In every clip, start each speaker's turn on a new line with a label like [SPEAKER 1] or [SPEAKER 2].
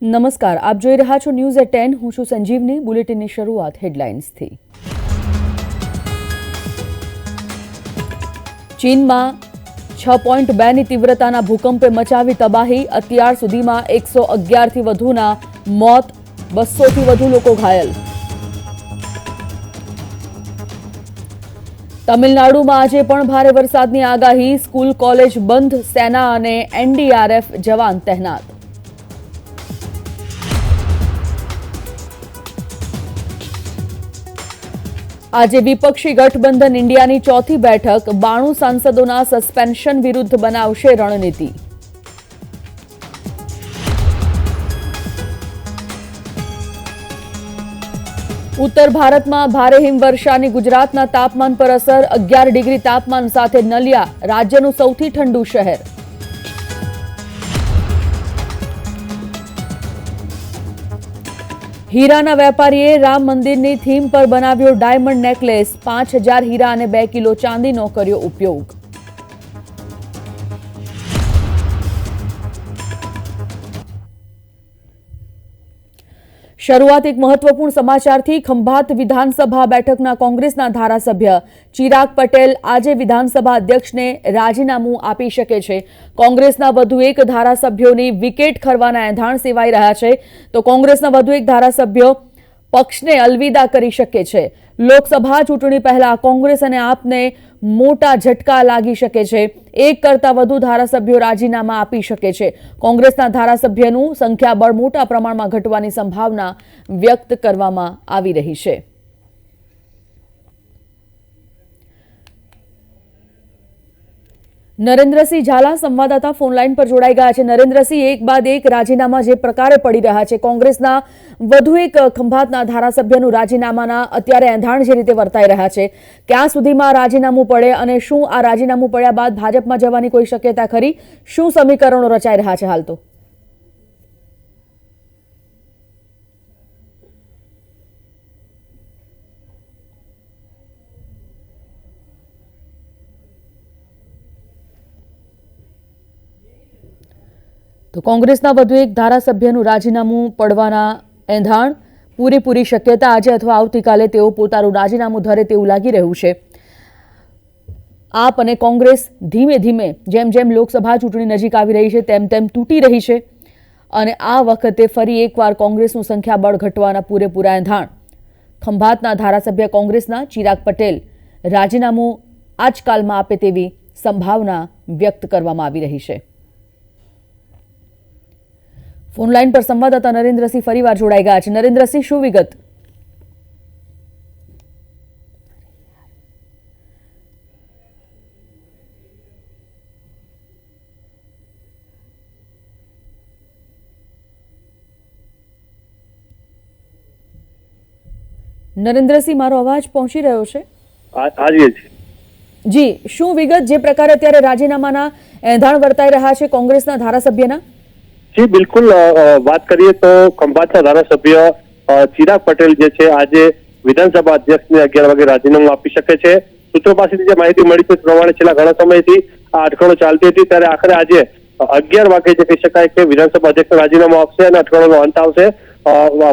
[SPEAKER 1] નમસ્કાર, આપ જોઈ રહ્યા છો ન્યૂઝ એટ 10. હું છું સંજીવની. બુલેટિનની શરૂઆત હેડલાઇન્સથી. ચીનમાં 6.2ની તીવ્રતાના ભૂકંપે મચાવી તબાહી. અત્યાર સુધીમાં 111થી વધુના મોત, 200થી વધુ લોકો ઘાયલ. તમિલનાડુમાં આજે પણ ભારે વરસાદની આગાહી. સ્કૂલ કોલેજ બંધ, સેના અને એનડીઆરએફ જવાન તહેનાત. આજે વિપક્ષી ગઠબંધન ઇન્ડિયાની ચોથી બેઠક. 92 સાંસદોના સસ્પેન્શન વિરુદ્ધ બનાવશે રણનીતિ. ઉત્તર ભારતમાં ભારે હિમવર્ષાની ગુજરાતના તાપમાન પર અસર. 11 ડિગ્રી તાપમાન સાથે નલિયા રાજ્યનું સૌથી ઠંડુ શહેર. હીરાના વેપારીએ રામ મંદિરની થીમ પર બનાવ્યો ડાયમંડ નેકલેસ. 5000 હીરા અને 2 કિલો ચાંદીનો કર્યો ઉપયોગ. શરૂઆત એક મહત્વપૂર્ણ સમાચારથી. ખંભાત વિધાનસભા બેઠકના કોંગ્રેસના ધારાસભ્ય ચિરાગ પટેલ આજે વિધાનસભા અધ્યક્ષને રાજીનામું આપી શકે છે. કોંગ્રેસના વધુ એક ધારાસભ્યોની વિકેટ ખરવાના એંધાણ સેવાઈ રહ્યા છે, તો કોંગ્રેસના વધુ એક ધારાસભ્ય પક્ષને અલવિદા કરી શકે છે. લોકસભા ચૂંટણી પહેલા કોંગ્રેસ અને આપને મોટા ઝટકા લાગી શકે છે. એક કરતાં વધુ ધારાસભ્યો રાજીનામા આપી શકે છે. કોંગ્રેસના ધારાસભ્યનું સંખ્યાબળ મોટા પ્રમાણમાં ઘટવાની સંભાવના વ્યક્ત કરવામાં આવી રહી છે. નરેન્દ્રસિંહ ઝાલા સંવાદદાતા ફોનલાઈન પર જોડાઈ ગયા છે. નરેન્દ્રસિંહ, એક બાદ એક રાજીનામા જે પ્રકારે પડી રહ્યા છે, કોંગ્રેસના વધુ એક ખંભાતના ધારાસભ્યનું રાજીનામાના અત્યારે એંધાણ જે રીતે વર્તાઈ રહ્યા છે, ક્યાં સુધીમાં રાજીનામું પડે અને શું આ રાજીનામું પડ્યા બાદ ભાજપમાં જવાની કોઈ શક્યતા ખરી? શું સમીકરણો રચાઈ રહ્યા છે હાલ? તો કોંગ્રેસના વધુ એક ધારાસભ્યનું રાજીનામું પડવાના એંધાણ, પૂરેપૂરી શક્યતા આજે અથવા આવતીકાલે તેઓ પોતાનું રાજીનામું ધરે તેવું લાગી રહ્યું છે. આપ અને કોંગ્રેસ ધીમે ધીમે જેમ જેમ લોકસભા ચૂંટણી નજીક આવી રહી છે તેમ તેમ તૂટી રહી છે અને આ વખતે ફરી એકવાર કોંગ્રેસનું સંખ્યાબળ ઘટવાના પૂરેપૂરા એંધાણ. ખંભાતના ધારાસભ્ય કોંગ્રેસના ચિરાગ પટેલ રાજીનામું આજકાલમાં આપે તેવી સંભાવના વ્યક્ત કરવામાં આવી રહી છે. ફોનલાઈન પર સંવાદદાતા નરેન્દ્રસિંહ ફરીવાર જોડાઈ ગયા છે. નરેન્દ્રસિંહ, શું વિગત? નરેન્દ્રસિંહ, મારો અવાજ પહોંચી રહ્યો છે? જી, શું વિગત જે પ્રકારે અત્યારે રાજીનામાના એંધાણ વર્તાઈ રહ્યા છે કોંગ્રેસના ધારાસભ્યના?
[SPEAKER 2] જી બિલકુલ, વાત કરીએ તો ખંભાતના ધારાસભ્ય ચિરાગ પટેલ જે છે આજે વિધાનસભા અધ્યક્ષને 11 વાગે રાજીનામું આપી શકે છે. સૂત્રો પાસેથી જે માહિતી મળી છે પ્રમાણે છેલ્લા ઘણા સમયથી આ અટકળો ચાલતી હતી, ત્યારે આખરે આજે 11 વાગે જે કહી શકાય કે વિધાનસભા અધ્યક્ષ રાજીનામું આપશે અને અટકળોનો અંત આવશે.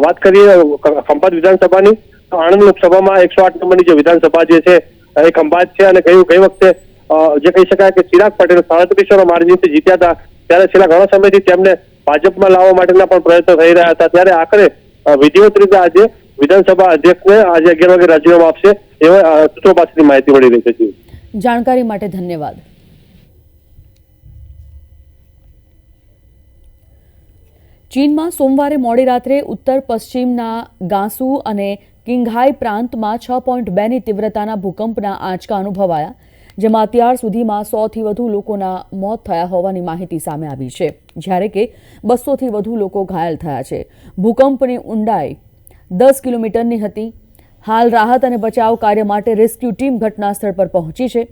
[SPEAKER 2] વાત કરીએ ખંભાત વિધાનસભાની, તો આણંદ લોકસભામાં 108 નંબરની જે વિધાનસભા જે છે એ ખંભાત છે અને ગઈ વખતે જે કહી શકાય કે ચિરાગ પટેલ 37% માર્જિનથી જીત્યા હતા, ત્યારે છેલ્લા ઘણા સમયથી તેમને ભાજપમાં લાવવા માટેના પણ પ્રયત્નો થઈ રહ્યા હતા. ત્યારે આખરે વિધિવત રીતે આજે વિધાનસભા અધ્યક્ષને આજે 11 વાગે રાજીનામું આપશે એવા સૂત્રો પાસેથી માહિતી મળી રહી છે.
[SPEAKER 1] જાણકારી માટે ધન્યવાદ. ચીનમાં સોમવારે મોડી રાત્રે ઉત્તર પશ્ચિમના ગાંસુ અને કિંઘાઈ પ્રાંતમાં 6.2ની તીવ્રતાના ભૂકંપના આંચકા અનુભવાયા, જેમાં અત્યાર સુધીમાં 100થી વધુ લોકોના મોત થયા હોવાની માહિતી સામે આવી છે, જ્યારે કે 200થી વધુ લોકો ઘાયલ થયા છે. ભૂકંપની ઊંડાઈ 10 કિલોમીટરની હતી. હાલ રાહત અને બચાવ કાર્ય માટે રેસ્ક્યુ ટીમ ઘટના સ્થળ પર પહોંચી છે.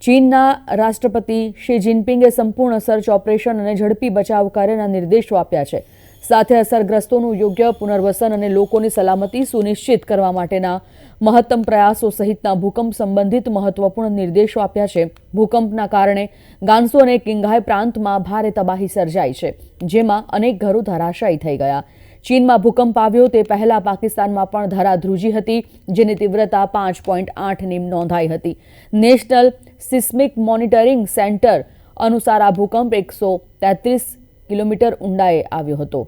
[SPEAKER 1] ચીનના રાષ્ટ્રપતિ શી જિનપિંગે સંપૂર્ણ સર્ચ ઓપરેશન અને ઝડપી બચાવ કાર્યના નિર્દેશો આપ્યા છે. સાથે અસરગ્રસ્તોનું યોગ્ય પુનર્વસન અને લોકોની સલામતી સુનિશ્ચિત કરવા માટેના મહત્તમ પ્રયાસો સહિતના ભૂકંપ સંબંધિત મહત્વપૂર્ણ નિર્દેશો આપ્યા છે. ભૂકંપના કારણે ગાંસુ અને કિંઘાઈ પ્રાંતમાં ભારે તબાહી સર્જાઈ છે, જેમાં અનેક ઘરો ધરાશાયી થઈ ગયા. ચીનમાં ભૂકંપ આવ્યો તે પહેલા પાકિસ્તાનમાં પણ ધરાધ્રુજી હતી, જેની તીવ્રતા 5.8ની નોંધાઈ હતી. નેશનલ સિસ્મિક મોનિટરિંગ સેન્ટર અનુસાર આ ભૂકંપ 133 કિલોમીટર ઊંડાએ આવ્યો હતો.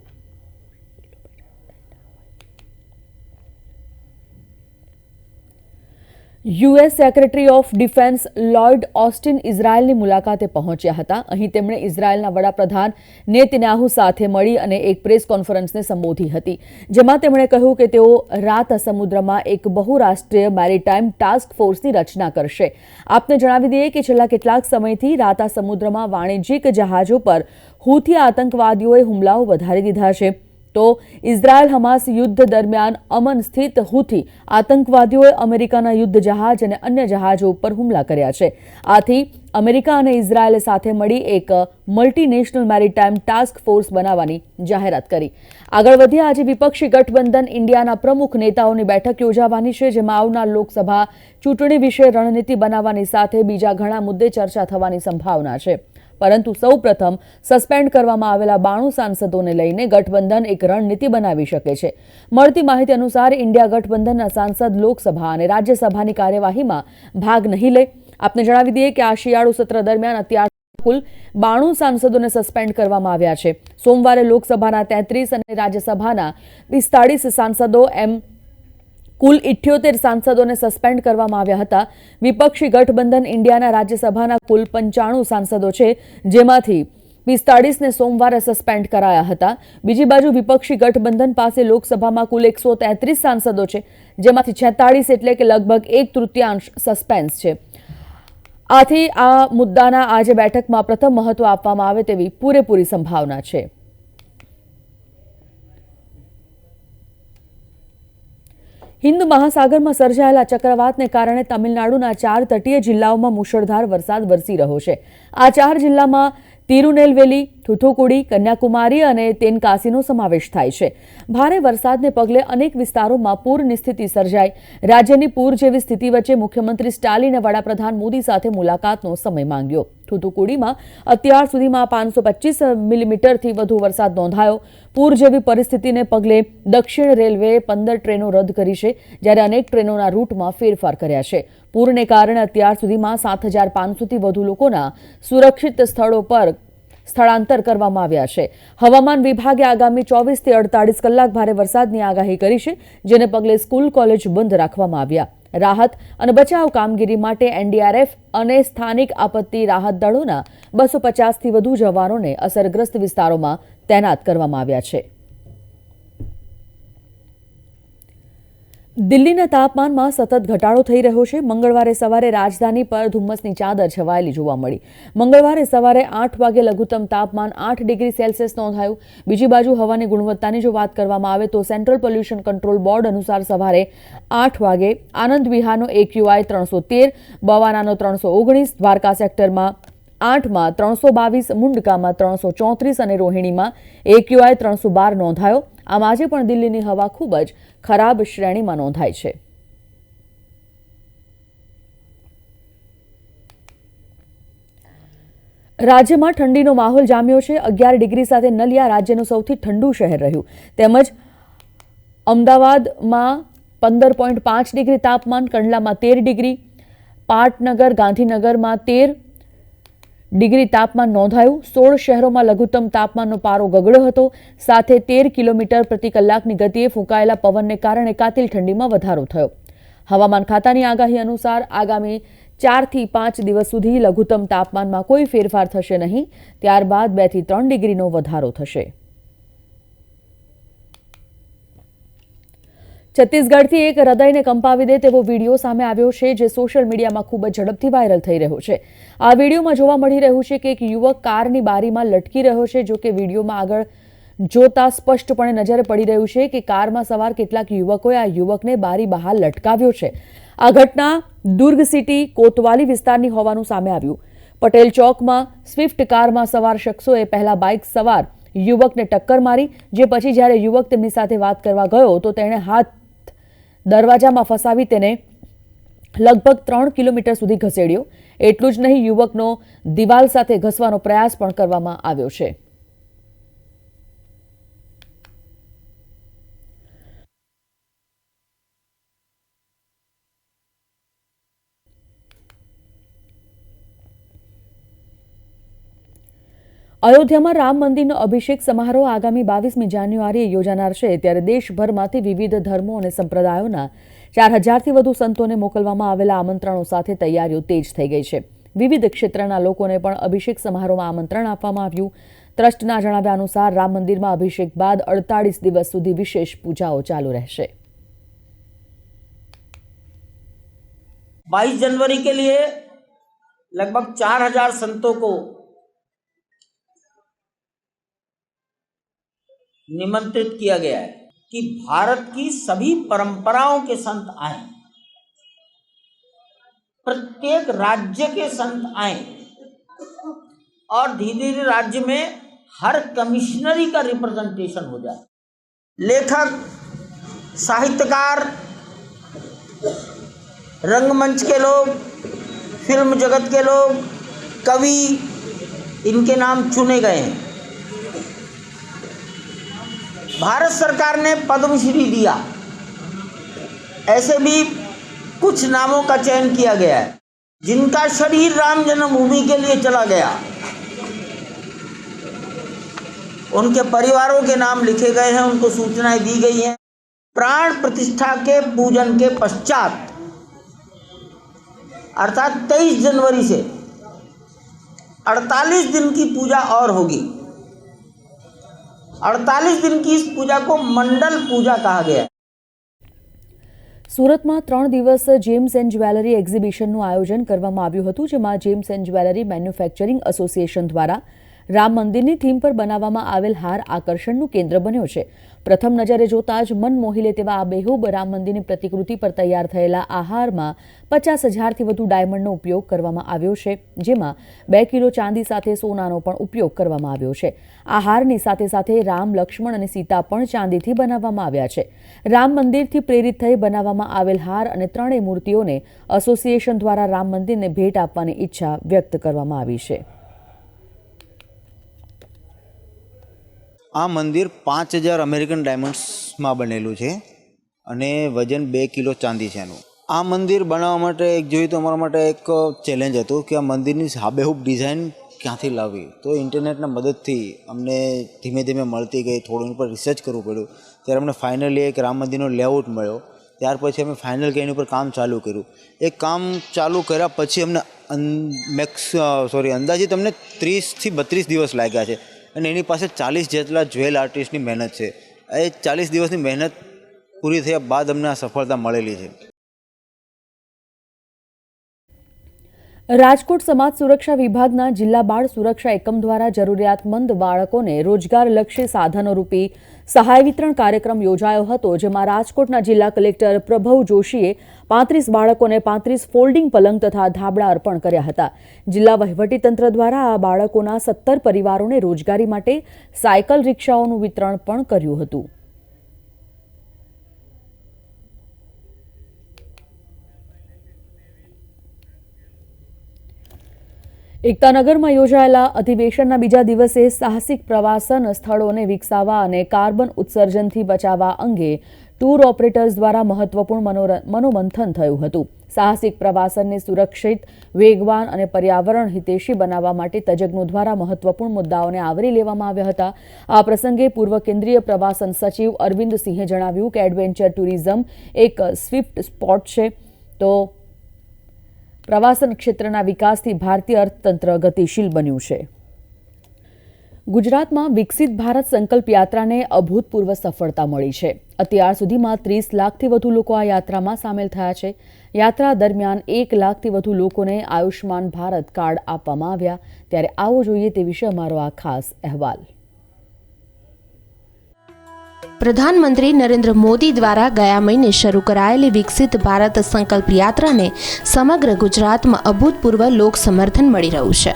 [SPEAKER 1] US secretary of defence Lloyd Austin ઇઝરાયલની મુલાકાતે પહોંચ્યા હતા. અહીં તેમણે ઇઝરાયલના વડાપ્રધાન નેતન્યાહુ સાથે મળી અને એક પ્રેસ કોન્ફરન્સને સંબોધી હતી, જેમાં તેમણે કહ્યું કે તેઓ રાત સમુદ્રમાં એક બહુરાષ્ટ્રીય મેરીટાઈમ ટાસ્ક ફોર્સની રચના કરશે. આપને જણાવી દઈએ કે છેલ્લા કેટલાક સમયથી રાતા સમુદ્રમાં વાણિજ્યિક જહાજો પર હુથી આતંકવાદીઓએ હુમલાઓ વધારી દીધા છે. તો ઇઝરાયલ હમાસ યુદ્ધ દરમિયાન અમન સ્થિત હુથી આતંકવાદીઓએ અમેરિકાના યુદ્ધ જહાજ અને અન્ય જહાજો ઉપર હુમલા કર્યા છે. આથી અમેરિકા અને ઇઝરાયલે સાથે મળી એક મલ્ટીનેશનલ મેરીટાઈમ ટાસ્ક ફોર્સ બનાવવાની જાહેરાત કરી. આગળ વધ્યા આજે વિપક્ષી ગઠબંધન ઇન્ડિયાના પ્રમુખ નેતાઓની બેઠક યોજાવાની છે, જેમાં આવનાર લોકસભા ચૂંટણી વિશે રણનીતિ બનાવવાની સાથે બીજા ઘણા મુદ્દે ચર્ચા થવાની સંભાવના છે. પરંતુ સૌપ્રથમ સસ્પેન્ડ કરવામાં આવેલા 92 સાંસદોને લઈને ગઠબંધન એક રણનીતિ બનાવી શકે છે. મળતી માહિતી અનુસાર ઇન્ડિયા ગઠબંધનના સાંસદ લોકસભા અને રાજ્યસભાની કાર્યવાહીમાં ભાગ નહીં લે. આપને જણાવી દઈએ કે આ શિયાળુ સત્ર દરમિયાન અત્યાર કુલ 92 સાંસદોને સસ્પેન્ડ કરવામાં આવ્યા છે. સોમવારે લોકસભાના 33 અને રાજ્યસભાના 45 સાંસદો એમ કુલ 78 સાંસદોને સસ્પેન્ડ કરવામાં આવ્યા હતા. વિપક્ષી ગઠબંધન ઇન્ડિયાના રાજ્યસભાના કુલ 95 સાંસદો છે, જેમાંથી 45ને સોમવારે સસ્પેન્ડ કરાયા હતા. બીજી બાજુ વિપક્ષી ગઠબંધન પાસે લોકસભામાં કુલ 133 સાંસદો છે, જેમાંથી 46 એટલે કે લગભગ 1/3 સસ્પેન્સ છે. આથી આ મુદ્દાના આજે બેઠકમાં પ્રથમ મહત્વ આપવામાં આવે તેવી પૂરેપૂરી સંભાવના છે. હિન્દ મહાસાગરમાં સર્જાયેલા ચક્રવાતને કારણે તમિલનાડુના 4 તટીય જિલ્લાઓમાં મુશળધાર વરસાદ વરસી રહ્યો છે. આ 4 જિલ્લામાં તિરુનેલવેલી, થુથુકુડી, કન્યાકુમારી અને તેનકાસીનો સમાવેશ થાય છે. ભારે વરસાદને પગલે અનેક વિસ્તારોમાં પૂરની સ્થિતિ સર્જાઈ. રાજ્યની પૂર જેવી સ્થિતિ વચ્ચે મુખ્યમંત્રી સ્ટાલિને વડાપ્રધાન મોદી સાથે મુલાકાતનો સમય માંગ્યો. થુથુકુડીમાં અત્યાર સુધીમાં 525 મિલીમીટરથી વધુ વરસાદ નોંધાયો. પૂર જેવી પરિસ્થિતિને પગલે દક્ષિણ રેલવેએ 15 ટ્રેનો રદ કરી છે, જ્યારે અનેક ટ્રેનોના રૂટમાં ફેરફાર કર્યા છે. પૂરને કારણે અત્યાર સુધીમાં 7,500થી વધુ લોકોના સુરક્ષિત સ્થળો પર સ્થળાંતર કરવામાં આવ્યા છે. હવામાન વિભાગે આગામી 24 થી 48 કલાક ભારે વરસાદની આગાહી કરી છે, જેને પગલે સ્કૂલ કોલેજ બંધ રાખવામાં આવ્યા. રાહત અને બચાવ કામગીરી માટે એનડીઆરએફ અને સ્થાનિક આપત્તિ રાહત દળોના 250થી વધુ જવાનોને અસરગ્રસ્ત વિસ્તારોમાં તૈનાત કરવામાં આવ્યા છે. દિલ્હીના તાપમાનમાં સતત ઘટાડો થઈ રહ્યો છે. મંગળવારે સવારે રાજધાની પર ધુમ્મસની ચાદર છવાયેલી જોવા મળી. મંગળવારે સવારે 8 વાગે લઘુત્તમ તાપમાન 8 ડિગ્રી સેલ્સિયસ નોંધાયું. બીજી બાજુ હવાની ગુણવત્તાની જો વાત કરવામાં આવે તો સેન્ટ્રલ પોલ્યુશન કંટ્રોલ બોર્ડ અનુસાર સવારે 8 વાગે આનંદ વિહારનો AQI 313, બવાનાનો 319, દ્વારકા સેક્ટરમાં 8માં 322, મુંડકામાં 334 અને રોહિણીમાં AQI 312 નોંધાયો. આમ આજે પણ દિલ્હીની હવા ખૂબ જ ખરાબ શ્રેણીમાં નોંધાય છે. રાજ્યમાં ઠંડીનો માહોલ જામ્યો છે. 11 ડિગ્રી સાથે નલિયા રાજ્યનું સૌથી ઠંડુ શહેર રહ્યું. તેમજ અમદાવાદમાં 15.5 ડિગ્રી તાપમાન, કંડલામાં 13 ડિગ્રી, પાટનગર, ગાંધીનગરમાં 13 ડિગ્રી તાપમાન નોંધાયું. 16 શહેરોમાં લઘુત્તમ તાપમાનનો પારો ગગડ્યો હતો. સાથે 13 કિલોમીટર પ્રતિ કલાકની ગતિએ ફૂંકાયેલા પવનને કારણે કાતિલ ઠંડીમાં વધારો થયો. હવામાન ખાતાની આગાહી અનુસાર આગામી 4 થી 5 દિવસ સુધી લઘુત્તમ તાપમાનમાં કોઈ ફેરફાર થશે નહીં. ત્યારબાદ 2 થી 3 ડિગ્રીનો વધારો થશે. છત્તીસગઢથી એક હૃદયને કંપાવી દે તેવો વિડીયો સામે આવ્યો છે, જે સોશિયલ મીડિયામાં ખૂબ જ ઝડપથી વાયરલ થઈ રહ્યો છે. આ વિડીયોમાં જોવા મળી રહ્યું છે કે એક યુવક કારની બારીમાં લટકી રહ્યો છે. જો કે વિડીયોમાં આગળ જોતા સ્પષ્ટપણે નજરે પડી રહ્યું છે કે કારમાં સવાર કેટલાક યુવકોએ આ યુવકને બારી બહાર લટકાવ્યો છે. આ ઘટના દુર્ગ સિટી કોતવાલી વિસ્તારની હોવાનું સામે આવ્યું. પટેલ ચોકમાં સ્વિફ્ટ કારમાં સવાર શખ્સોએ પહેલા બાઇક સવાર યુવકને ટક્કર મારી, જે પછી જ્યારે યુવક તેમની સાથે વાત કરવા ગયો તો તેણે હાથ દરવાજામાં ફસાવી તેને લગભગ 3 કિલોમીટર સુધી ઘસેડ્યો. એટલું જ નહીં, યુવકનો દિવાલ સાથે ઘસવાનો પ્રયાસ પણ કરવામાં આવ્યો છે. અયોધ્યામાં રામ મંદિરનો અભિષેક સમારોહ આગામી 22મી જાન્યુઆરીએ યોજાનાર છે. ત્યારે દેશભરમાંથી વિવિધ ધર્મો અને સંપ્રદાયોના 4000થી વધુ સંતોને મોકલવામાં આવેલા આમંત્રણો સાથે તૈયારીઓ તેજ થઈ ગઈ છે. વિવિધ ક્ષેત્રના લોકોને પણ અભિષેક સમારોહમાં આમંત્રણ આપવામાં આવ્યું. ટ્રસ્ટના જણાવ્યા અનુસાર રામ મંદિરમાં અભિષેક બાદ 48 દિવસ સુધી વિશેષ પૂજાઓ ચાલુ રહેશે.
[SPEAKER 3] 22 जनवरी के लिए लगभग 4000 संतों को निमंत्रित किया गया है कि भारत की सभी परंपराओं के संत आए, प्रत्येक राज्य के संत आए और धीरे धीरे राज्य में हर कमिश्नरी का रिप्रेजेंटेशन हो जाए. लेखक, साहित्यकार, रंगमंच के लोग, फिल्म जगत के लोग, कवि, इनके नाम चुने गए हैं. भारत सरकार ने पद्मश्री दिया, ऐसे भी कुछ नामों का चयन किया गया है जिनका शरीर राम जन्मभूमि के लिए चला गया. उनके परिवारों के नाम लिखे गए हैं, उनको सूचनाएं दी गई हैं. प्राण प्रतिष्ठा के पूजन के पश्चात अर्थात 23 जनवरी से 48 दिन की पूजा और होगी. 48 दिन की इस पूजा को मंडल पूजा कहा गया है.
[SPEAKER 1] સુરતમાં 3 દિવસ જેમ્સ એન્ડ જ્વેલરી એક્ઝિબિશનનું આયોજન કરવામાં આવ્યું હતું, જેમાં gems and jewellery manufacturing association દ્વારા રામ મંદિરની થીમ પર બનાવવામાં આવેલ હાર આકર્ષણનું કેન્દ્ર બન્યો છે. પ્રથમ નજરે જોતા જ મન મોહી લે તેવા આબેહૂબ રામ મંદિરની પ્રતિકૃતિ પર તૈયાર થયેલા આ હારમાં 50,000થી વધુ ડાયમંડનો ઉપયોગ કરવામાં આવ્યો છે, જેમાં 2 કિલો ચાંદી સાથે સોનાનો પણ ઉપયોગ કરવામાં આવ્યો છે. આ હારની સાથે સાથે રામ, લક્ષ્મણ અને સીતા પણ ચાંદીથી બનાવવામાં આવ્યા છે. રામ મંદિરથી પ્રેરિત થઈ બનાવવામાં આવેલ હાર અને ત્રણેય મૂર્તિઓને એસોસિએશન દ્વારા રામ મંદિરને ભેટ આપવાની ઈચ્છા વ્યક્ત કરવામાં આવી છે.
[SPEAKER 4] આ મંદિર 5000 અમેરિકન ડાયમંડ્સમાં બનેલું છે અને વજન 2 કિલો ચાંદી છે એનું. આ મંદિર બનાવવા માટે એક જોઈએ તો અમારા માટે એક ચેલેન્જ હતું કે આ મંદિરની હાબેહૂબ ડિઝાઇન ક્યાંથી લાવવી. તો ઇન્ટરનેટના મદદથી અમને ધીમે ધીમે મળતી ગઈ, થોડું ઉપર રિસર્ચ કરવું પડ્યું. ત્યારે અમને ફાઇનલી એક રામ મંદિરનો લેઆઉટ મળ્યો. ત્યાર પછી અમે ફાઇનલ કે એની ઉપર કામ ચાલુ કર્યું. એ કામ ચાલુ કર્યા પછી અમને અંદાજિત અમને 30થી 32 દિવસ લાગ્યા છે અને એની પાસે 40 જેટલા જ્વેલ આર્ટિસ્ટની મહેનત છે. એ 40 દિવસની મહેનત પૂરી થયા બાદ અમને આ સફળતા મળેલી છે.
[SPEAKER 1] રાજકોટ સમાજ સુરક્ષા વિભાગના જિલ્લા બાળ સુરક્ષા એકમ દ્વારા જરૂરિયાતમંદ બાળકોને રોજગારલક્ષી સાધનો રૂપી સહાય વિતરણ કાર્યક્રમ યોજાયો હતો, જેમાં રાજકોટના જિલ્લા કલેક્ટર પ્રભવ જોશીએ 35 બાળકોને 35 ફોલ્ડિંગ પલંગ તથા ધાબળા અર્પણ કર્યા હતા. જિલ્લા વહીવટીતંત્ર દ્વારા આ બાળકોના 17 પરિવારોને રોજગારી માટે સાયકલ રિક્ષાઓનું વિતરણ પણ કર્યું હતું. એકતાનગરમાં યોજાયેલા અધિવેશનના બીજા દિવસે સાહસિક પ્રવાસન સ્થળોને વિકસાવવા અને કાર્બન ઉત્સર્જનથી બચાવવા અંગે ટૂર ઓપરેટર્સ દ્વારા મહત્વપૂર્ણ મનોમંથન થયું હતું. સાહસિક પ્રવાસનને સુરક્ષિત, વેગવાન અને પર્યાવરણ હિતેશી બનાવવા માટે તજજ્ઞો દ્વારા મહત્વપૂર્ણ મુદ્દાઓને આવરી લેવામાં આવ્યા હતા. આ પ્રસંગે પૂર્વ કેન્દ્રીય પ્રવાસન સચિવ અરવિંદ સિંહે જણાવ્યું કે એડવેન્ચર ટુરિઝમ એક સ્વિફ્ટ સ્પોટ છે, તો પ્રવાસન ક્ષેત્રના વિકાસથી ભારતીય અર્થતંત્ર ગતિશીલ બન્યું છે. ગુજરાતમાં વિકસિત ભારત સંકલ્પ યાત્રાને અભૂતપૂર્વ સફળતા મળી છે. અત્યાર સુધીમાં 30 લાખથી વધુ લોકો આ યાત્રામાં સામેલ થયા છે. યાત્રા દરમિયાન 1 લાખથી વધુ લોકોને આયુષ્માન ભારત કાર્ડ આપવામાં આવ્યા. ત્યારે આવો જોઈએ તે વિશે અમારો આ ખાસ અહેવાલ.
[SPEAKER 5] પ્રધાનમંત્રી નરેન્દ્ર મોદી દ્વારા ગયા મહિને શરૂ કરાયેલી વિકસિત ભારત સંકલ્પ યાત્રાને સમગ્ર ગુજરાતમાં અભૂતપૂર્વ લોક સમર્થન મળી રહ્યું છે.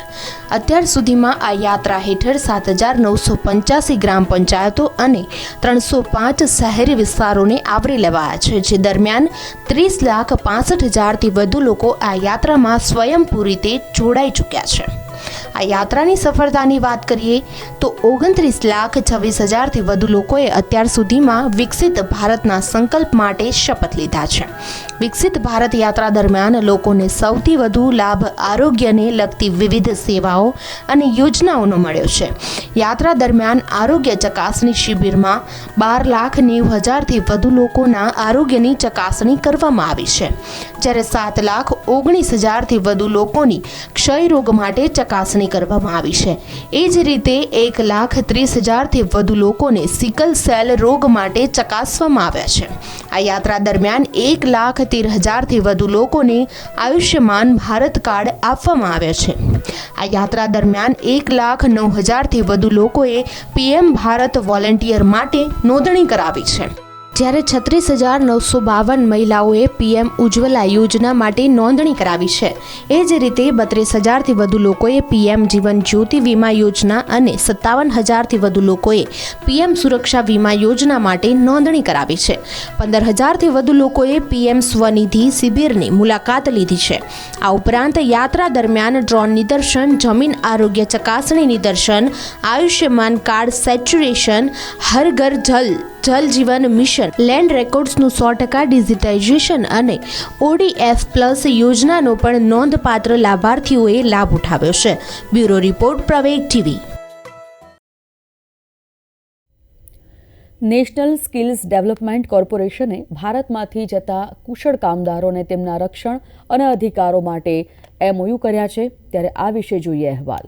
[SPEAKER 5] અત્યાર સુધીમાં આ યાત્રા હેઠળ 7,985 ગ્રામ પંચાયતો અને 305 શહેરી વિસ્તારોને આવરી લેવાયા છે. જે દરમિયાન 30,65,000થી વધુ લોકો આ યાત્રામાં સ્વયંભૂ રીતે જોડાઈ ચૂક્યા છે. આ યાત્રાની સફળતાની વાત કરીએ તો 29,26,000થી વધુ લોકોએ અત્યાર સુધીમાં વિકસિત ભારતના સંકલ્પ માટે શપથ લીધા છે. વિકસિત ભારત યાત્રા દરમિયાન લોકોને સૌથી વધુ લાભ આરોગ્યને લગતી વિવિધ સેવાઓ અને યોજનાઓનો મળ્યો છે. યાત્રા દરમિયાન આરોગ્ય ચકાસણી શિબિરમાં 12,90,000થી વધુ લોકોના આરોગ્યની ચકાસણી કરવામાં આવી છે, જ્યારે 7,19,000થી વધુ લોકોની ક્ષય રોગ માટે ચકાસણી કરવામાં આવી છે. એ જ રીતે 1,30,000થી વધુ લોકોને સિકલ સેલ રોગ માટે ચકાસવામાં આવ્યા છે. આ યાત્રા દરમિયાન 1,13,000થી વધુ લોકોને આયુષ્યમાન ભારત કાર્ડ આપવામાં આવ્યા છે. આ યાત્રા દરમિયાન 1,09,000થી વધુ લોકોએ PM ભારત વોલેન્ટિયર માટે નોંધણી કરાવી છે, જ્યારે 36,952 મહિલાઓએ PM ઉજ્જવલા યોજના માટે નોંધણી કરાવી છે. એ જ રીતે 32,000થી વધુ લોકોએ PM જીવન જ્યોતિ વીમા યોજના અને 57,000થી વધુ લોકોએ PM સુરક્ષા વીમા યોજના માટે નોંધણી કરાવી છે. 15,000થી વધુ લોકોએ PM સ્વનિધિ શિબિરની મુલાકાત લીધી છે. આ ઉપરાંત યાત્રા દરમિયાન ડ્રોન નિદર્શન, જમીન આરોગ્ય ચકાસણી નિદર્શન, આયુષ્યમાન કાર્ડ સેચ્યુરેશન, હર ઘર જલ જીવન મિશન, લેન્ડ રેકોર્ડ્સનું 100% ડિજિટાઇઝેશન અને ODF પ્લસ યોજનાનો પણ નોંધપાત્ર લાભાર્થીઓએ લાભ ઉઠાવ્યો છે. બ્યુરો રિપોર્ટ, પ્રવેગ TV.
[SPEAKER 1] નેશનલ સ્કિલ્સ ડેવલપમેન્ટ કોર્પોરેશને ભારતમાંથી જતા કુશળ કામદારોને તેમના રક્ષણ અને અધિકારો માટે MOU કર્યા છે. ત્યારે આ વિશે જોઈએ અહેવાલ.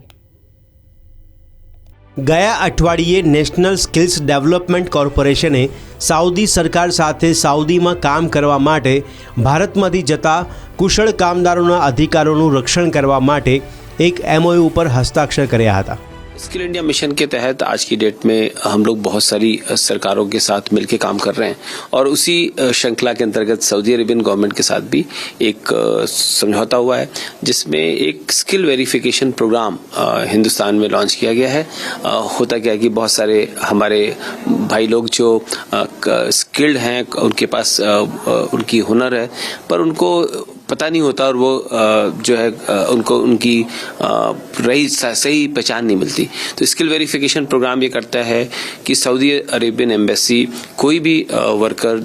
[SPEAKER 6] ગયા અઠવાડિયે નેશનલ સ્કિલ્સ ડેવલપમેન્ટ કોર્પોરેશને સાઉદી સરકાર સાથે સાઉદીમાં કામ કરવા માટે ભારતમાંથી જતા કુશળ કામદારોના અધિકારોનું રક્ષણ કરવા માટે એક MOU ઉપર હસ્તાક્ષર કર્યા હતા.
[SPEAKER 7] स्किल इंडिया मिशन के तहत आज की डेट में हम लोग बहुत सारी सरकारों के साथ मिलकर काम कर रहे हैं और उसी श्रृंखला के अंतर्गत सऊदी अरेबियन गवर्नमेंट के साथ भी एक समझौता हुआ है, जिसमें एक स्किल वेरिफिकेशन प्रोग्राम हिंदुस्तान में लॉन्च किया गया है. होता क्या है कि बहुत सारे हमारे भाई लोग जो स्किल्ड हैं, उनके पास उनकी हुनर है, पर उनको पता नहीं होता और वो जो है उनको उनकी सही पहचान नहीं मिलती. तो स्किल वेरिफिकेशन प्रोग्राम ये करता है कि सऊदी अरेबियन एम्बेसी कोई भी वर्कर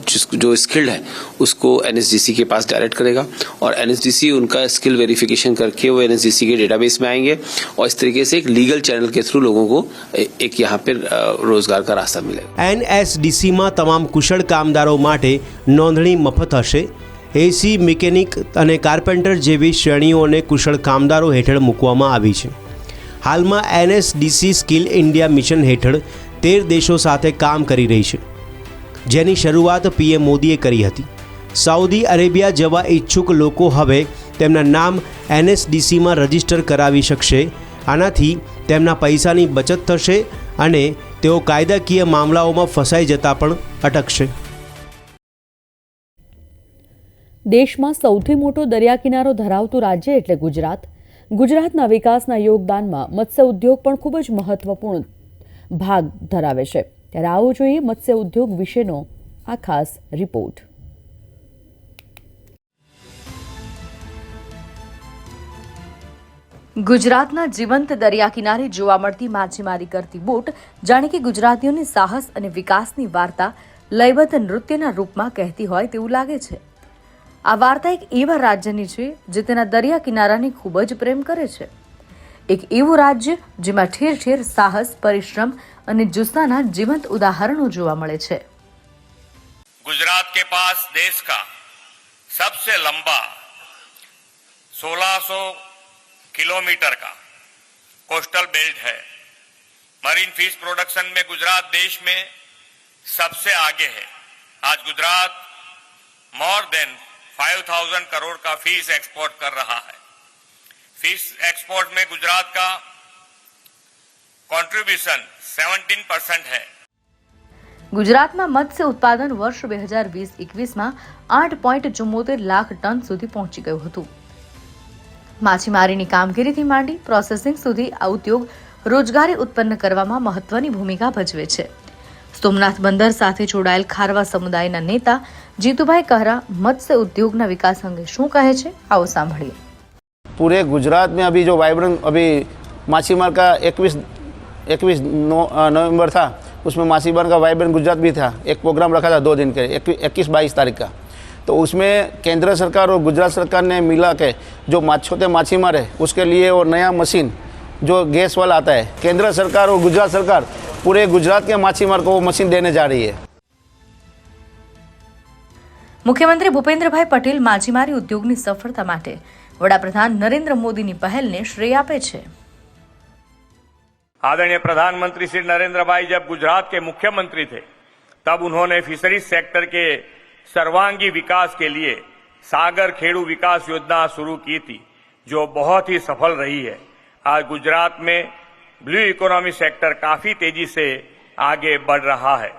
[SPEAKER 7] जो स्किल्ड है उसको NSDC के पास डायरेक्ट करेगा और NSDC उनका स्किल वेरिफिकेशन करके वो NSDC के डेटाबेस में आएंगे और इस तरीके से एक लीगल चैनल के थ्रू लोगों को एक यहाँ पे रोजगार का रास्ता मिलेगा.
[SPEAKER 6] NSDC માં તમામ કુશળ કામદારો માટે નોંધણી મફત હશે. AC, મિકેનિક અને કાર્પેન્ટર જેવી શ્રેણીઓને કુશળ કામદારો હેઠળ મૂકવામાં આવી છે. હાલમાં NSDC સ્કિલ ઇન્ડિયા મિશન હેઠળ 13 દેશો સાથે કામ કરી રહી છે, જેની શરૂઆત PM મોદીએ કરી હતી. સાઉદી અરેબિયા જવા ઈચ્છુક લોકો હવે તેમના નામ NSDCમાં રજીસ્ટર કરાવી શકશે. આનાથી તેમના પૈસાની બચત થશે અને તેઓ કાયદાકીય મામલાઓમાં ફસાઈ જતા પણ અટકશે.
[SPEAKER 1] દેશમાં સૌથી મોટો દરિયા કિનારો ધરાવતું રાજ્ય એટલે ગુજરાત. ગુજરાતના વિકાસના યોગદાનમાં મત્સ્ય ઉદ્યોગ પણ ખૂબ જ મહત્વપૂર્ણ ભાગ ધરાવે છે. ત્યારે આવો જોઈએ મત્સ્ય ઉદ્યોગ વિશેનો આ ખાસ રિપોર્ટ. ગુજરાતના જીવંત દરિયા કિનારે જોવા મળતી માછીમારી કરતી બોટ જાણે કે ગુજરાતીઓની સાહસ અને વિકાસની વાર્તા લયબદ્ધ નૃત્યના રૂપમાં કહેતી હોય તેવું લાગે છે. આ વાર્તા એક એવા રાજ્યની છે જે તેના દરિયા કિનારાને ખૂબ જ પ્રેમ કરે છે. એક એવું રાજ્ય જેમાં ઠેર ઠેર સાહસ, પરિશ્રમ અને જુસ્સાના જીવંત ઉદાહરણો જોવા મળે છે.
[SPEAKER 8] गुजरात के पास देश का सबसे लंबा 1600 किलोमीटर का कोस्टल बेल्ट है. मरीन फिश प्रोडक्शन में गुजरात देश में सबसे आगे है. आज गुजरात मोर देन 5,000 करोड़ का फिश एक्सपोर्ट कर रहा है. फिश एक्सपोर्ट में गुजरात का कंट्रीब्यूशन 17% है.
[SPEAKER 9] ગુજરાતમાં મત્સ્ય ઉત્પાદન વર્ષ 2020-21માં 8.74 લાખ ટન સુધી પહોંચી ગયું હતું. માછીમારીની કામગીરીથી માંડી પ્રોસેસિંગ સુધી આ ઉદ્યોગ રોજગારી ઉત્પન્ન કરવામાં મહત્વની ભૂમિકા ભજવે છે. સોમનાથ બંદર સાથે જોડાયેલ ખારવા સમુદાયના નેતા જીતુભાઈ કહારા મત્સ્ય ઉદ્યોગના विकास अंगे શું કહે છે, आओ સાંભળીએ.
[SPEAKER 10] पूरे गुजरात में अभी जो वाइब्रेंट अभी माछीमार का 21 नवंबर था, उसमें माछीमार का वाइब्रेंट गुजरात भी था. एक प्रोग्राम रखा था 2 दिन के 21-22 तारीख का. तो उसमें केंद्र सरकार और गुजरात सरकार ने मिला के जो छोटे माछीमार है उसके लिए वो नया मशीन जो गैस वाला आता है, केंद्र सरकार और गुजरात सरकार पूरे गुजरात के माछीमार को वो मशीन देने जा रही है.
[SPEAKER 9] મુખ્યમંત્રી ભૂપેન્દ્રભાઈ પટેલ માછીમારી ઉદ્યોગની સફળતા માટે વડાપ્રધાન નરેન્દ્ર મોદીની પહેલને શ્રેય આપે છે.
[SPEAKER 8] आदरणीय प्रधानमंत्री श्री नरेंद्र भाई जब गुजरात के मुख्यमंत्री थे तब उन्होंने फिशरीज सेक्टर के सर्वांगी विकास के लिए सागर खेड़ू विकास योजना शुरू की थी, जो बहुत ही सफल रही है. आज गुजरात में ब्लू इकोनॉमी सेक्टर काफी तेजी से आगे बढ़ रहा है.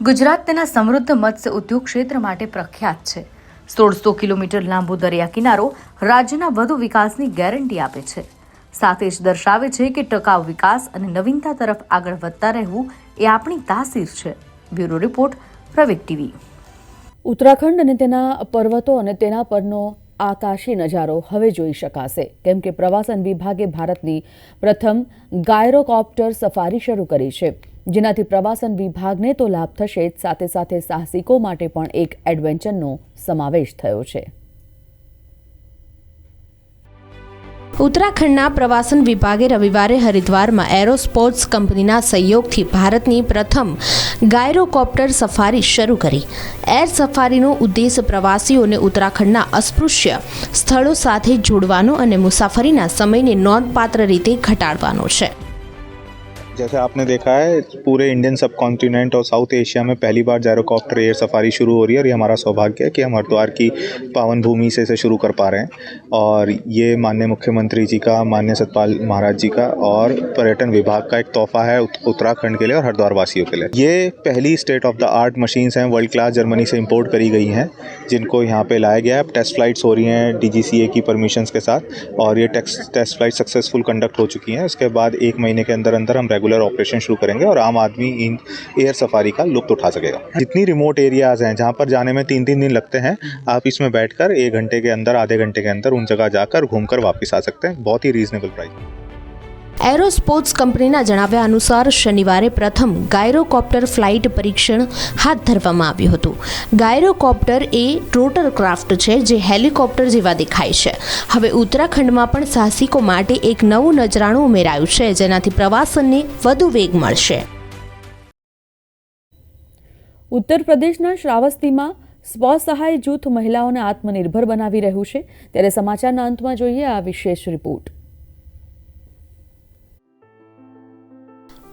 [SPEAKER 9] ગુજરાત તેના સમૃદ્ધ મત્સ્ય ઉદ્યોગ ક્ષેત્ર માટે પ્રખ્યાત છે. 1600 કિલોમીટર લાંબો દરિયા કિનારો રાજ્યના વધુ વિકાસની ગેરંટી આપે છે. સાથે જ દર્શાવે છે કે ટકાઉ વિકાસ અને નવીનતા તરફ આગળ વધતા રહેવું એ આપણી તાસીર છે. બ્યુરો રિપોર્ટ, પ્રવેગ ટીવી.
[SPEAKER 1] ઉત્તરાખંડ અને તેના પર્વતો અને તેના પરનો આકાશી નજારો હવે જોઈ શકાશે, કેમ કે પ્રવાસન વિભાગે ભારતની પ્રથમ ગાયરોકોપ્ટર સફારી શરૂ કરી છે, જેનાથી પ્રવાસન વિભાગને તો લાભ થશે જ સાથે સાથે સાહસિકો માટે પણ એક એડવેન્ચરનો સમાવેશ થયો છે.
[SPEAKER 5] ઉત્તરાખંડના પ્રવાસન વિભાગે રવિવારે હરિદ્વારમાં એરોસ્પોર્ટ્સ કંપનીના સહયોગથી ભારતની પ્રથમ ગાયરોકોપ્ટર સફારી શરૂ કરી. એર સફારીનો ઉદ્દેશ પ્રવાસીઓને ઉત્તરાખંડના અસ્પૃશ્ય સ્થળો સાથે જોડવાનો અને મુસાફરીના સમયને નોંધપાત્ર રીતે ઘટાડવાનો છે.
[SPEAKER 11] जैसे आपने देखा है पूरे इंडियन सब कॉन्टिनेंट और साउथ एशिया में पहली बार जायरोकॉप्टर एयर सफारी शुरू हो रही है और ये हमारा सौभाग्य है कि हम हरिद्वार की पावन भूमि से इसे शुरू कर पा रहे हैं. और ये माननीय मुख्यमंत्री जी का, माननीय सतपाल महाराज जी का और पर्यटन विभाग का एक तोहफा है उत्तराखंड के लिए और हरिद्वार वासियों के लिए. ये पहली state of the art machines हैं, वर्ल्ड क्लास जर्मनी से इम्पोर्ट करी गई हैं, जिनको यहाँ पे लाया गया है. टेस्ट फ्लाइट्स हो रही हैं DGCA की परमिशंस के साथ और ये टेस्ट फ्लाइट सक्सेसफुल कंडक्ट हो चुकी हैं. उसके बाद 1 महीने के अंदर अंदर हम रेगुलर ऑपरेशन शुरू करेंगे और आम आदमी इन एयर सफारी का लुत्फ उठा सकेगा. जितनी रिमोट एरियाज हैं जहाँ पर जाने में 3-3 दिन लगते हैं, आप इसमें बैठकर 1 घंटे के अंदर, आधे घंटे के अंदर उन जगह जाकर घूमकर वापस आ सकते हैं. बहुत ही रीजनेबल प्राइस.
[SPEAKER 5] એરોસ્પોર્ટ્સ કંપનીના જણાવ્યા અનુસાર શનિવારે પ્રથમ ગાયરોકોપ્ટર ફ્લાઇટ પરીક્ષણ હાથ ધરવામાં આવ્યું હતું. ગાયરોકોપ્ટર એ રોટર ક્રાફ્ટ છે જે હેલિકોપ્ટર જેવા દેખાય છે. હવે ઉત્તરાખંડમાં પણ સાહસિકો માટે એક નવું નજરાણું ઉમેરાયું છે, જેનાથી પ્રવાસનને વધુ વેગ મળશે.
[SPEAKER 1] ઉત્તર પ્રદેશના શ્રાવસ્તીમાં સ્વસહાય જૂથ મહિલાઓને આત્મનિર્ભર બનાવી રહ્યું છે. ત્યારે સમાચારના અંતમાં જોઈએ આ વિશેષ રિપોર્ટ.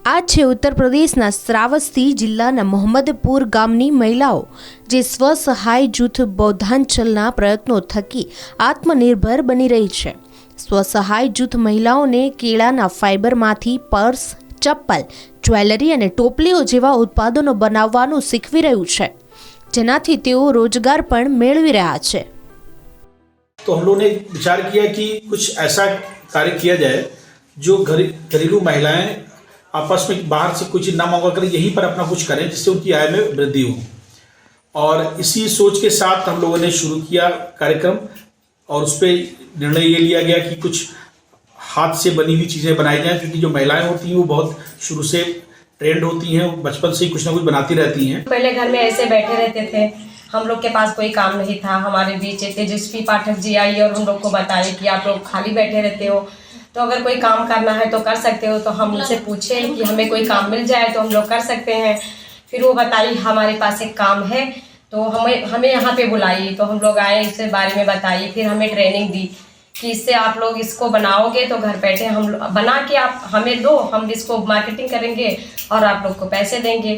[SPEAKER 5] આ છે ઉત્તર પ્રદેશના શ્રાવસ્તી જિલ્લાના મોહમ્મદપુર ગામની મહિલાઓ, જે સ્વસહાય જૂથ બૌદ્ધાંચલના પ્રયત્નો થકી આત્મનિર્ભર બની રહી છે. સ્વસહાય જૂથ મહિલાઓને કેળાના ફાઇબરમાંથી પર્સ, ચપ્પલ, જ્વેલરી અને ટોપલીઓ જેવા ઉત્પાદનો બનાવવાનું શીખવી રહ્યું છે, જેનાથી તેઓ રોજગાર પણ મેળવી રહ્યા છે.
[SPEAKER 12] तो हम लोगों ने विचार किया कि कुछ ऐसा कार्य किया जाए जो घरेलू महिलाएं आपस में बाहर से कुछ ना मंगवा कर यहीं पर अपना कुछ करें, जिससे उनकी आय में वृद्धि हो. और इसी सोच के साथ हम लोगों ने शुरू किया कार्यक्रम और उस पर निर्णय ये लिया गया कि कुछ हाथ से बनी हुई चीज़ें बनाई जाएं, क्योंकि जो महिलाएं होती हैं वो बहुत शुरू से ट्रेंड होती हैं, बचपन से ही कुछ ना कुछ बनाती रहती हैं.
[SPEAKER 13] पहले घर में ऐसे बैठे रहते थे, हम लोग के पास कोई काम नहीं था. हमारे बीच तेजस्वी पाठक जी आई और उन लोग को बताए कि आप लोग खाली बैठे रहते हो, तो अगर कोई काम करना है तो कर सकते हो. तो हम उनसे पूछे कि हमें कोई काम मिल जाए तो हम लोग कर सकते हैं. फिर वो बताई हमारे पास एक काम है, तो हमें यहाँ पे बुलाई. तो हम लोग आए, इसके बारे में बताई, फिर हमें ट्रेनिंग दी कि इससे आप लोग इसको बनाओगे तो घर बैठे हम बना के आप हमें दो, हम इसको मार्केटिंग करेंगे और आप लोग को पैसे देंगे.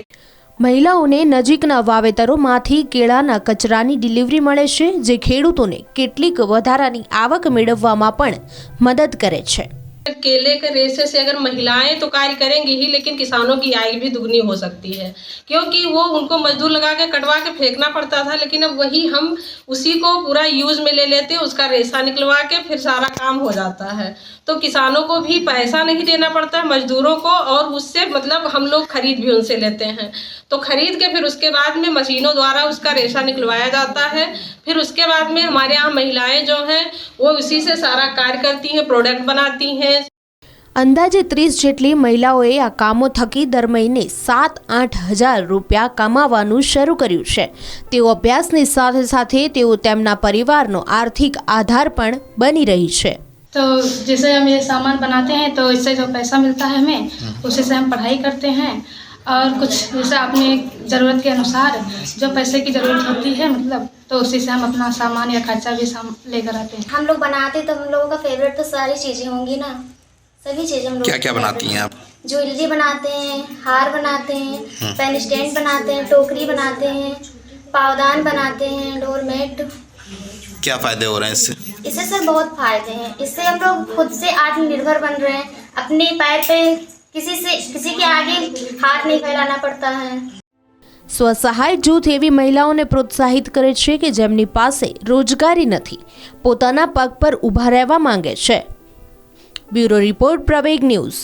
[SPEAKER 5] મહિલાઓને નજીકના વાવેતરોમાંથી કેળાના કચરાની ડિલિવરી મળે છે, જે ખેડૂતોને કેટલીક વધારાની આવક મેળવવામાં પણ મદદ કરે છે.
[SPEAKER 13] केले के रेशे से अगर महिलाएं तो कार्य करेंगी ही, लेकिन किसानों की आय भी दुगनी हो सकती है, क्योंकि वो उनको मजदूर लगा के कटवा के फेंकना पड़ता था, लेकिन अब वही हम उसी को पूरा यूज में ले लेते हैं, उसका रेशा निकलवा के फिर सारा काम हो जाता है। तो किसानों को भी पैसा नहीं देना पड़ता है, मजदूरों को, और उससे मतलब हम लोग खरीद भी उनसे लेते हैं। तो खरीद के फिर उसके बाद में मशीनों द्वारा उसका रेशा निकलवाया जाता है। फिर उसके बाद में हमारे यहाँ महिलाएं जो हैं वो उसी से सारा कार्य करती हैं, प्रोडक्ट बनाती हैं।
[SPEAKER 5] અંદાજે 30 જેટલી મહિલાઓએ આ કામો થકી દર મહિને 7-8 હજાર રૂપિયા કમાવાનું શરૂ કર્યું છે। તેઓ અભ્યાસની સાથે સાથે તેઓ તેમના પરિવારનો આર્થિક આધાર પણ બની રહી છે।
[SPEAKER 14] तो जैसे हम ये सामान बनाते हैं तो इससे जो पैसा मिलता है हमें, उसी से हम पढ़ाई करते हैं, और कुछ जैसे अपने ज़रूरत के अनुसार जो पैसे की ज़रूरत होती है मतलब, तो उसी से हम अपना सामान या खर्चा भी लेकर आते हैं।
[SPEAKER 15] हम लोग बनाते तो हम लोगों का फेवरेट तो सारी चीज़ें होंगी ना, सभी चीज़ें हम लोग
[SPEAKER 16] क्या क्या बनाती हैं आप?
[SPEAKER 15] ज्वेलरी बनाते हैं, हार बनाते हैं, पेन स्टैंड बनाते हैं, टोकरी बनाते हैं, पावदान बनाते हैं, डोरमेट।
[SPEAKER 16] क्या फ़ायदे हो रहे हैं इससे?
[SPEAKER 15] इससे सर बहुत फ़ायदे हैं। इससे हम लोग खुद से आत्मनिर्भर बन रहे हैं, अपने पैर पे किसी के आगे हाथ नहीं फैलाना पड़ता है।
[SPEAKER 5] સ્વસહાય જૂથ એવી મહિલાઓને પ્રોત્સાહિત કરે છે કે જેમની પાસે રોજગારી નથી, પોતાના પગ પર ઊભા રહેવા માંગે છે। બ્યુરો રિપોર્ટ, પ્રવેગ ન્યૂઝ।